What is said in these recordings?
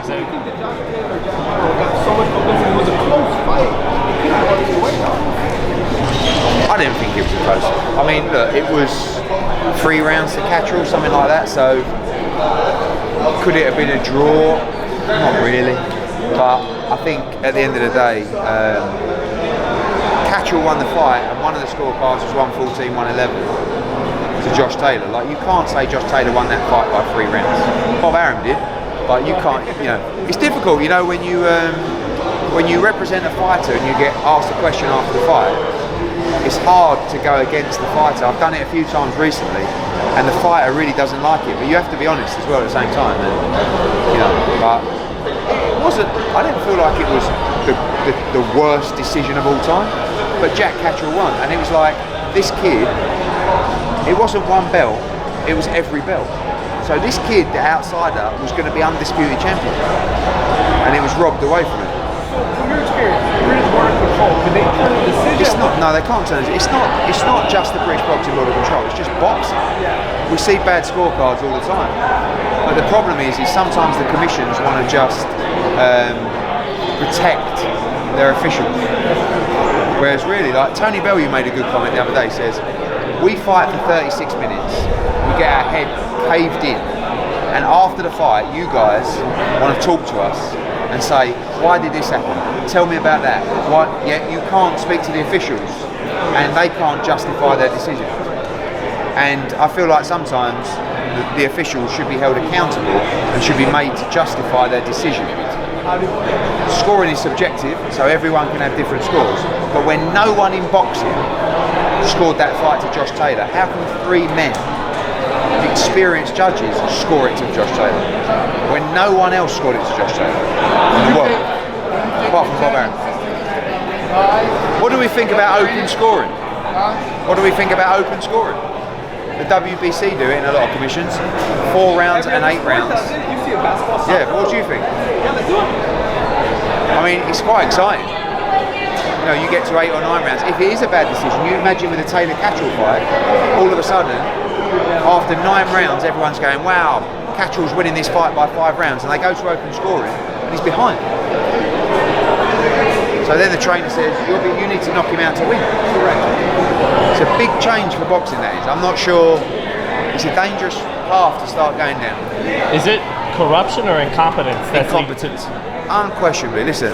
exactly. You think that Josh Taylor got so much publicity? It was a close fight. It could have gone either way, though. I didn't think it was close. I mean, look, it was 3 rounds to Catterall, something like that. So could it have been a draw? Not really. But I think at the end of the day, Catterall won the fight, and one of the scorecards was 114, 111 to Josh Taylor. Like, you can't say Josh Taylor won that fight by 3 rounds. Bob Arum did, but you can't. You know, it's difficult. You know, when you represent a fighter and you get asked a question after the fight, it's hard to go against the fighter. I've done it a few times recently, and the fighter really doesn't like it. But you have to be honest as well at the same time. And, you know, but it wasn't. I didn't feel like it was the worst decision of all time. But Jack Catterall won, and it was like, this kid. It wasn't one belt; it was every belt. So this kid, the outsider, was going to be undisputed champion, and it was robbed away from him. So, from your experience, British Board of Control, could they turn the decision? It's not. No, they can't turn it. It's not just the British Boxing Board of Control. It's just boxing. We see bad scorecards all the time. But the problem is sometimes the commissions want to just protect their officials. Whereas really, like Tony Bellew made a good comment the other day. Says, we fight for 36 minutes. We get our head caved in, and after the fight, you guys want to talk to us and say, why did this happen? Tell me about that. Why? Yet you can't speak to the officials, and they can't justify their decision. And I feel like sometimes the officials should be held accountable and should be made to justify their decision. Scoring is subjective, so everyone can have different scores. But when no one in boxing scored that fight to Josh Taylor, how can 3 men, experienced judges, score it to Josh Taylor when no one else scored it to Josh Taylor in the world, apart from Bob Arum? What do we think about open scoring? What do we think about open scoring? The WBC do it in a lot of commissions, 4 rounds and 8 rounds. Yeah, but what do you think? I mean, it's quite exciting. You know, you get to 8 or 9 rounds. If it is a bad decision, you imagine with the Taylor-Catterall fight, all of a sudden, after 9 rounds, everyone's going, wow, Catterall's winning this fight by 5 rounds, and they go to open scoring, and he's behind. So then the trainer says, you need to knock him out to win. It's a big change for boxing, that is. I'm not sure. It's a dangerous path to start going down. Is it corruption or incompetence? Incompetence. Unquestionably. Listen,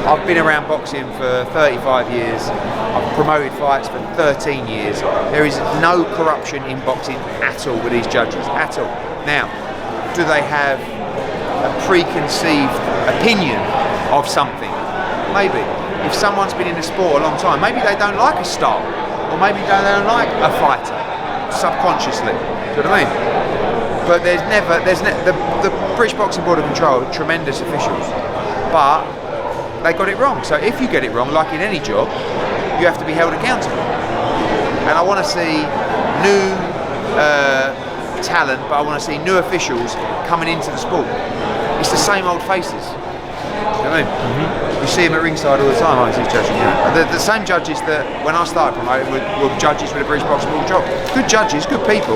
I've been around boxing for 35 years. I've promoted fights for 13 years. There is no corruption in boxing at all with these judges, at all. Now, do they have a preconceived opinion of something? Maybe. If someone's been in the sport a long time, maybe they don't like a style, or maybe they don't like a fighter, subconsciously. Do you know what I mean? But the British Boxing Board of Control, tremendous officials, but they got it wrong. So if you get it wrong, like in any job, you have to be held accountable. And I want to see new talent, but I want to see new officials coming into the sport. It's the same old faces. You know what I mean? Mm-hmm. You see them at ringside all the time, I see judging. The same judges that when I started promoting were judges with the British Boxing Board job. Good judges, good people.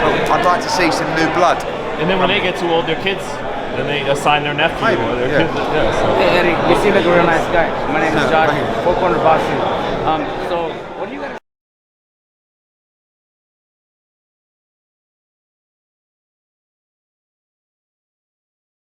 I'd like to see some new blood. And then when they get too old, their kids, then they assign their nephew Maybe, or their yeah. kids. Yeah, so. Hey Eddie, you seem like a real nice guy. My name is Josh, 4 Corner Boxing. So